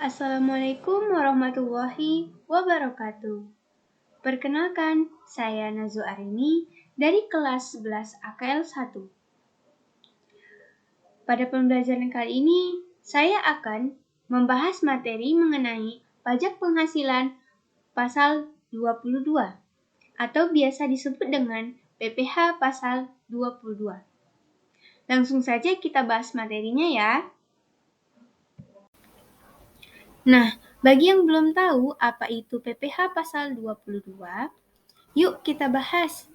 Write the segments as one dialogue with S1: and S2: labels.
S1: Assalamualaikum warahmatullahi wabarakatuh. Perkenalkan, saya Nazu Arini dari kelas 11 AKL 1. Pada pembelajaran kali ini, saya akan membahas materi mengenai pajak penghasilan pasal 22 atau biasa disebut dengan PPh pasal 22. Langsung saja kita bahas materinya ya. Nah, bagi yang belum tahu apa itu PPh pasal 22, yuk kita bahas.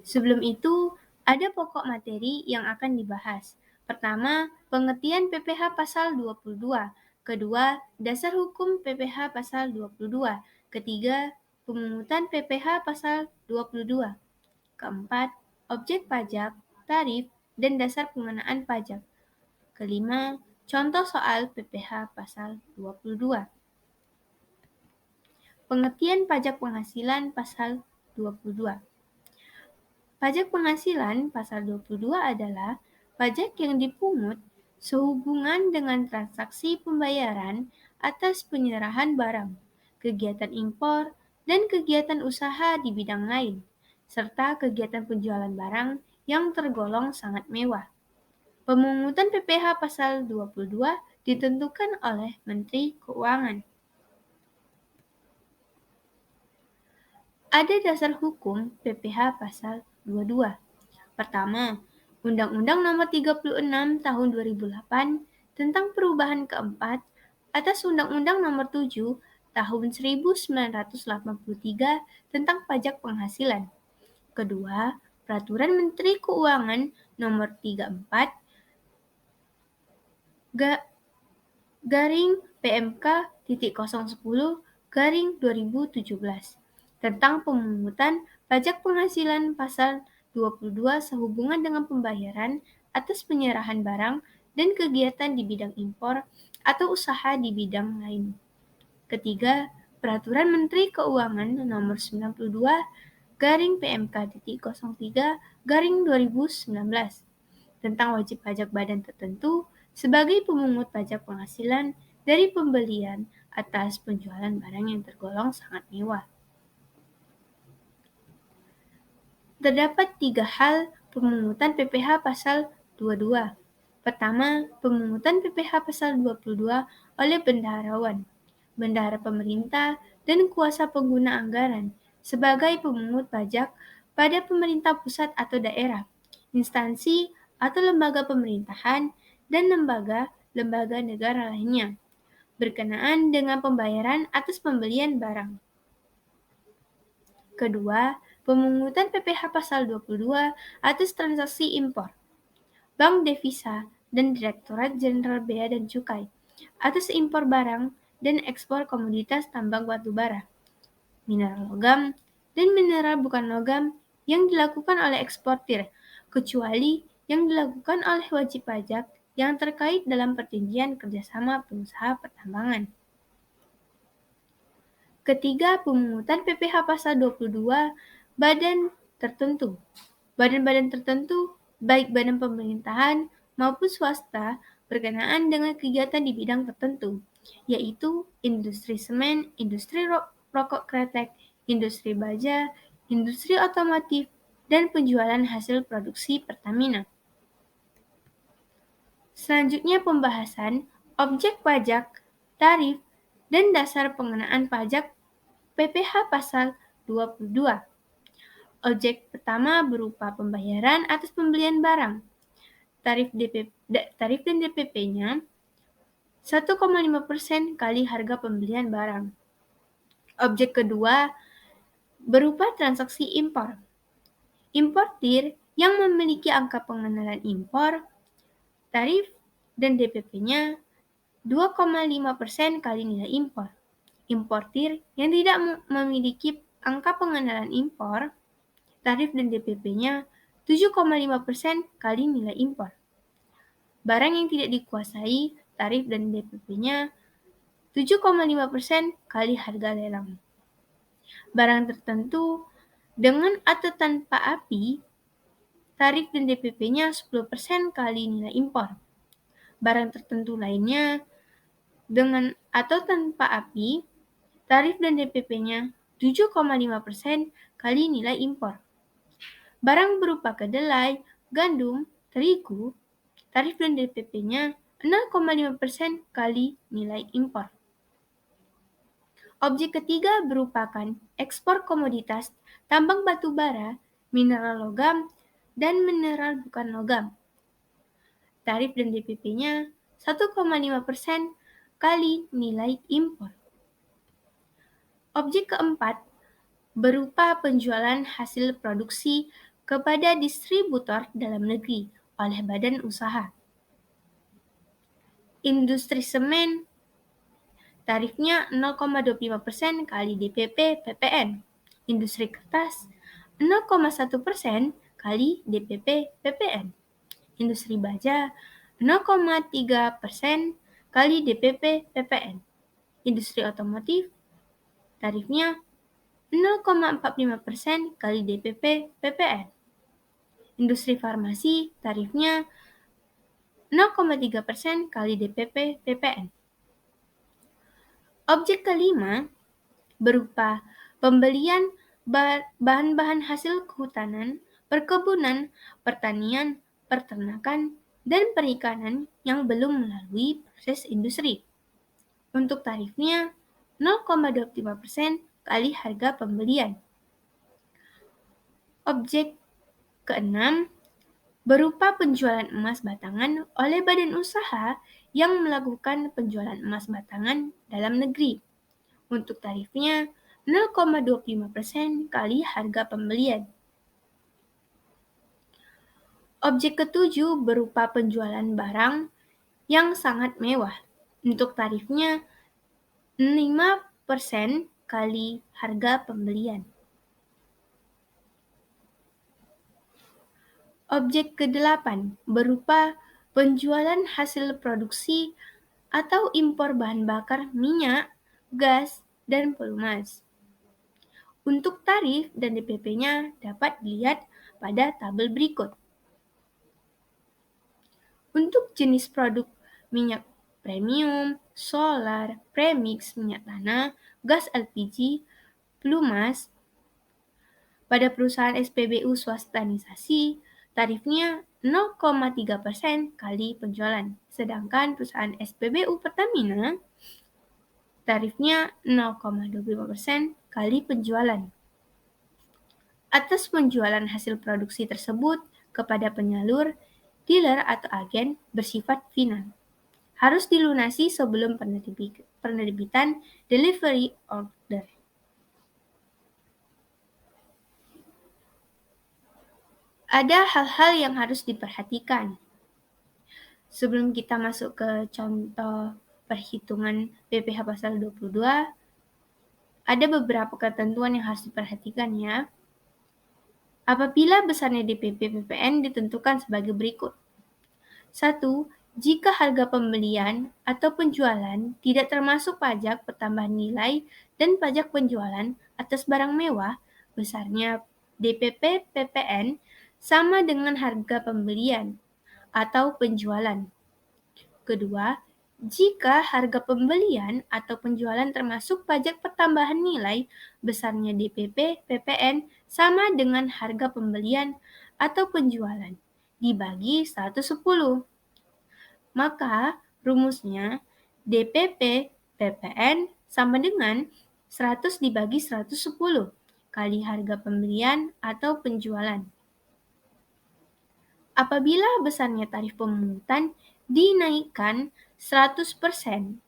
S1: Sebelum itu, ada pokok materi yang akan dibahas. Pertama, pengertian PPh pasal 22. Kedua, dasar hukum PPh pasal 22. Ketiga, pemungutan PPh pasal 22. Keempat, objek pajak, tarif, dan dasar pengenaan pajak. Kelima, contoh soal PPh pasal 22. Pengertian pajak penghasilan pasal 22. Pajak penghasilan pasal 22 adalah pajak yang dipungut sehubungan dengan transaksi pembayaran atas penyerahan barang, kegiatan impor, dan kegiatan usaha di bidang lain, serta kegiatan penjualan barang yang tergolong sangat mewah. Pemungutan PPh pasal 22 ditentukan oleh Menteri Keuangan. Ada dasar hukum PPh pasal 22. Pertama, Undang-Undang Nomor 36 Tahun 2008 tentang perubahan keempat atas Undang-Undang Nomor 7 Tahun 1983 tentang pajak penghasilan. Kedua, Peraturan Menteri Keuangan Nomor 34 garing PMK.010 garing 2017 tentang pemungutan pajak penghasilan pasal 22 sehubungan dengan pembayaran atas penyerahan barang dan kegiatan di bidang impor atau usaha di bidang lain. Ketiga, Peraturan Menteri Keuangan Nomor 92 garing PMK.03 garing 2019 tentang wajib pajak badan tertentu sebagai pemungut pajak penghasilan dari pembelian atas penjualan barang yang tergolong sangat mewah. Terdapat 3 hal pemungutan PPh pasal 22. Pertama, pemungutan PPh pasal 22 oleh bendaharawan, bendahara pemerintah, dan kuasa pengguna anggaran sebagai pemungut pajak pada pemerintah pusat atau daerah, instansi atau lembaga pemerintahan, dan lembaga negara lainnya, berkenaan dengan pembayaran atas pembelian barang. Kedua, pemungutan PPh pasal 22 atas transaksi impor, Bank Devisa, dan Direktorat Jenderal Bea dan Cukai atas impor barang dan ekspor komoditas tambang batu bara, mineral logam, dan mineral bukan logam yang dilakukan oleh eksportir, kecuali yang dilakukan oleh wajib pajak yang terkait dalam perjanjian kerjasama pengusaha pertambangan. Ketiga, pemungutan PPh pasal 22 badan tertentu. Badan-badan tertentu, baik badan pemerintahan maupun swasta, berkenaan dengan kegiatan di bidang tertentu, yaitu industri semen, industri rokok kretek, industri baja, industri otomotif, dan penjualan hasil produksi Pertamina. Selanjutnya pembahasan objek pajak, tarif, dan dasar pengenaan pajak PPh pasal 22. Objek pertama berupa pembayaran atas pembelian barang. Tarif dan DPP-nya 1,5% kali harga pembelian barang. Objek kedua berupa transaksi impor. Importir yang memiliki angka pengenalan impor, tarif dan DPP-nya 2,5% kali nilai impor. Importir yang tidak memiliki angka pengenalan impor, tarif dan DPP-nya 7,5% kali nilai impor. Barang yang tidak dikuasai, tarif dan DPP-nya 7,5% kali harga lelang. Barang tertentu dengan atau tanpa api, tarif dan DPP-nya 10% kali nilai impor. barang tertentu lainnya dengan atau tanpa API, tarif dan DPP-nya 7,5% kali nilai impor. Barang berupa kedelai, gandum, terigu, tarif dan DPP-nya 0,5% kali nilai impor. Objek ketiga merupakan ekspor komoditas tambang batu bara, mineral logam, dan mineral bukan logam. Tarif dan DPP-nya 1,5% kali nilai impor. Objek keempat berupa penjualan hasil produksi kepada distributor dalam negeri oleh badan usaha. Industri semen, tarifnya 0,25% kali DPP PPN. Industri kertas, 0,1% kali DPP PPN. Industri baja, 0,3% kali DPP PPN. Industri otomotif, tarifnya 0,45% kali DPP PPN. Industri farmasi, tarifnya 0,3% kali DPP PPN. Objek kelima berupa pembelian bahan-bahan hasil kehutanan, perkebunan, pertanian, peternakan, dan perikanan yang belum melalui proses industri. Untuk tarifnya 0,25% kali harga pembelian. Objek keenam berupa penjualan emas batangan oleh badan usaha yang melakukan penjualan emas batangan dalam negeri. Untuk tarifnya 0,25% kali harga pembelian. Objek ketujuh berupa penjualan barang yang sangat mewah. Untuk tarifnya 5% kali harga pembelian. Objek kedelapan berupa penjualan hasil produksi atau impor bahan bakar minyak, gas, dan pelumas. Untuk tarif dan DPP-nya dapat dilihat pada tabel berikut. Untuk jenis produk minyak premium, solar, premix, minyak tanah, gas LPG, pelumas, pada perusahaan SPBU swastanisasi, tarifnya 0,3% kali penjualan. Sedangkan perusahaan SPBU Pertamina, tarifnya 0,25% kali penjualan. Atas penjualan hasil produksi tersebut kepada penyalur, dealer atau agen bersifat final. Harus dilunasi sebelum penerbitan delivery order. Ada hal-hal yang harus diperhatikan. Sebelum kita masuk ke contoh perhitungan PPh pasal 22, ada beberapa ketentuan yang harus diperhatikan ya. Apabila besarnya DPP PPN ditentukan sebagai berikut. 1. Jika harga pembelian atau penjualan tidak termasuk pajak pertambahan nilai dan pajak penjualan atas barang mewah, besarnya DPP PPN sama dengan harga pembelian atau penjualan. Kedua, jika harga pembelian atau penjualan termasuk pajak pertambahan nilai, besarnya DPP PPN sama dengan harga pembelian atau penjualan dibagi 110. Maka rumusnya DPP PPN sama dengan 100 dibagi 110 kali harga pembelian atau penjualan. Apabila besarnya tarif pemungutan dinaikkan 100%.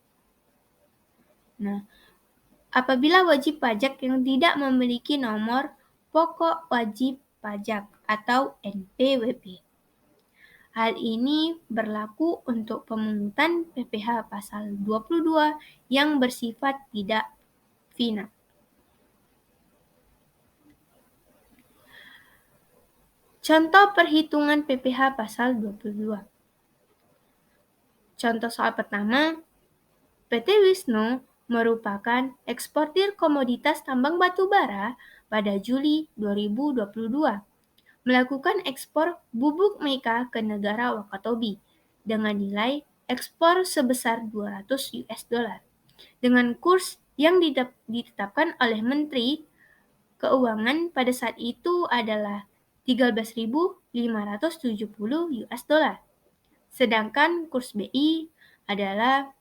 S1: Nah, apabila wajib pajak yang tidak memiliki nomor pokok wajib pajak atau NPWP. Hal ini berlaku untuk pemungutan PPh pasal 22 yang bersifat tidak final. Contoh perhitungan PPh pasal 22. Contoh soal pertama, PT Wisnu merupakan eksportir komoditas tambang batu bara pada Juli 2022, melakukan ekspor bubuk meka ke negara Wakatobi dengan nilai ekspor sebesar 200 US dollar dengan kurs yang ditetapkan oleh Menteri Keuangan pada saat itu adalah 13.570 US dollar. Sedangkan kurs BI adalah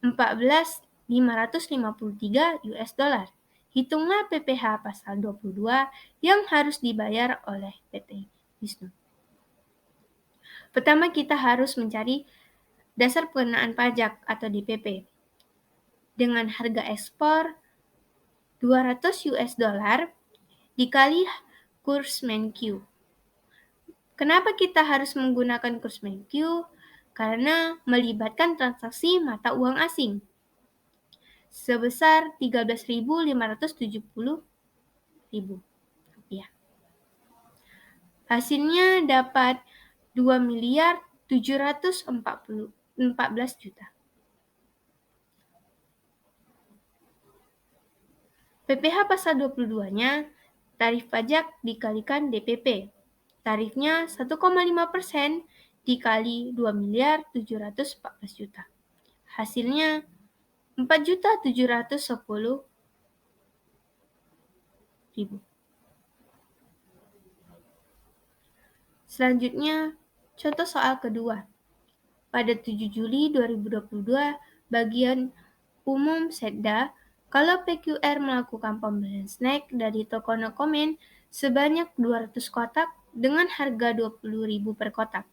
S1: 14.553 US dollar. Hitunglah PPh pasal 22 yang harus dibayar oleh PT Wisnu. Pertama, kita harus mencari dasar pengenaan pajak atau DPP. Dengan harga ekspor 200 US dollar dikali kurs MenQ. Kenapa kita harus menggunakan kurs MenQ? Karena melibatkan transaksi mata uang asing sebesar 13.570 ribu rupiah. Hasilnya dapat 2.714 juta. PPh pasal 22-nya, tarif pajak dikalikan DPP. Tarifnya 1,5% dikali 2.714 juta. Hasilnya 4.710 ribu. Selanjutnya, contoh soal kedua. Pada 7 Juli 2022, bagian umum Setda, kalau PQR melakukan pembelian snack dari toko no comment sebanyak 200 kotak dengan harga 20.000 per kotak.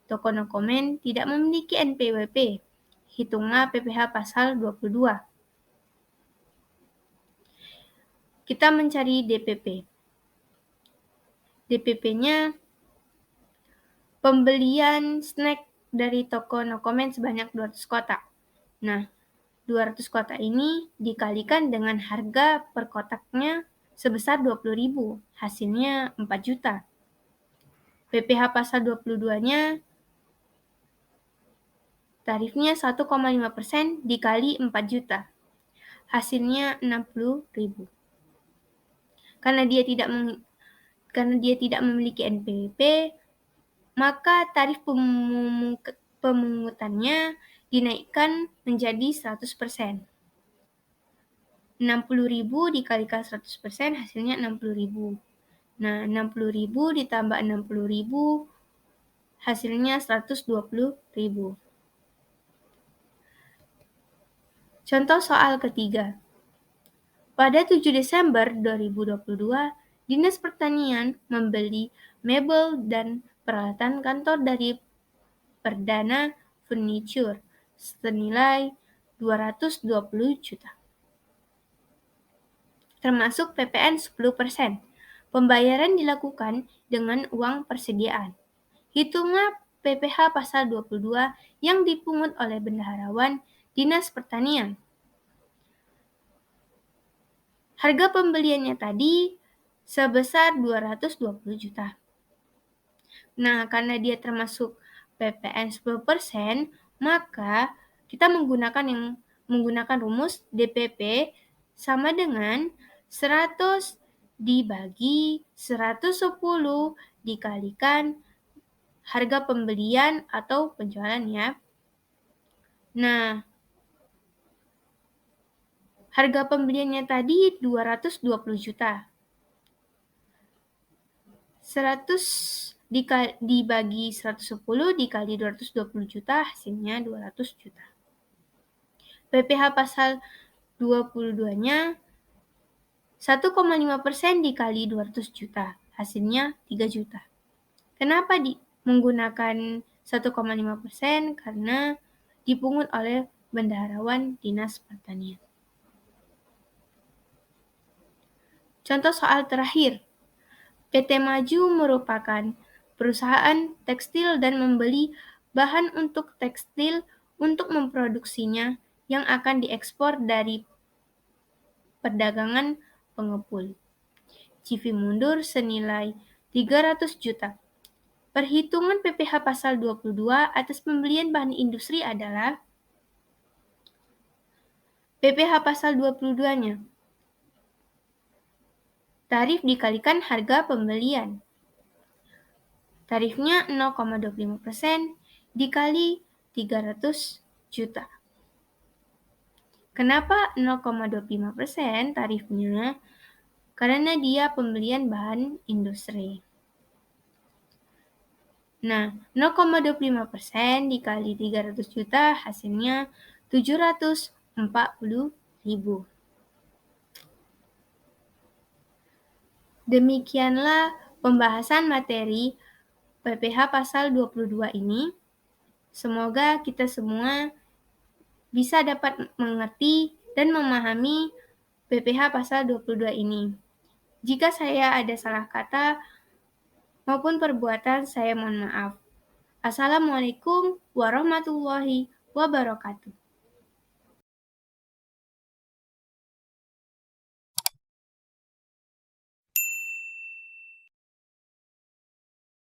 S1: Toko no comment tidak memiliki NPWP. Hitunglah PPh pasal 22. Kita mencari DPP. DPP-nya pembelian snack dari toko no comment sebanyak 200 kotak. Nah, 200 kotak ini dikalikan dengan harga per kotaknya sebesar 20.000. Hasilnya 4 juta. PPh pasal 22-nya tarifnya 1,5% dikali 4 juta. Hasilnya 60.000. Karena dia tidak memiliki NPWP, maka tarif pemungutannya dinaikkan menjadi 100%. 60.000 dikalikan 100% hasilnya 60.000. Nah, 60.000 ditambah 60.000 hasilnya 120.000. Contoh soal ketiga. Pada 7 Desember 2022, Dinas Pertanian membeli mebel dan peralatan kantor dari Perdana Furniture senilai 220 juta. Termasuk PPN 10%. Pembayaran dilakukan dengan uang persediaan. Hitunglah PPh pasal 22 yang dipungut oleh bendaharawan Dinas Pertanian. Harga pembeliannya tadi sebesar 220 juta. Nah, karena dia termasuk PPN 10%, maka kita menggunakan rumus DPP sama dengan 100 dibagi 110 dikalikan harga pembelian atau penjualan ya. Nah, harga pembeliannya tadi 220 juta. 100 dibagi 110 dikali 220 juta hasilnya 200 juta. PPh pasal 22-nya 1,5% dikali 200 juta hasilnya 3 juta. Kenapa menggunakan 1,5%? Karena dipungut oleh bendaharawan Dinas Pertanian. Contoh soal terakhir. PT Maju merupakan perusahaan tekstil dan membeli bahan untuk tekstil untuk memproduksinya yang akan diekspor dari perdagangan pengepul. CV mundur senilai 300 juta. Perhitungan PPh pasal 22 atas pembelian bahan industri adalah PPh pasal 22-nya. Tarif dikalikan harga pembelian. Tarifnya 0,25% dikali 300 juta. Kenapa 0,25% tarifnya? Karena dia pembelian bahan industri. Nah, 0,25% dikali 300 juta hasilnya 740.000. Demikianlah pembahasan materi PPh pasal 22 ini. Semoga kita semua bisa dapat mengerti dan memahami PPh pasal 22 ini. Jika saya ada salah kata maupun perbuatan, saya mohon maaf. Assalamualaikum warahmatullahi wabarakatuh.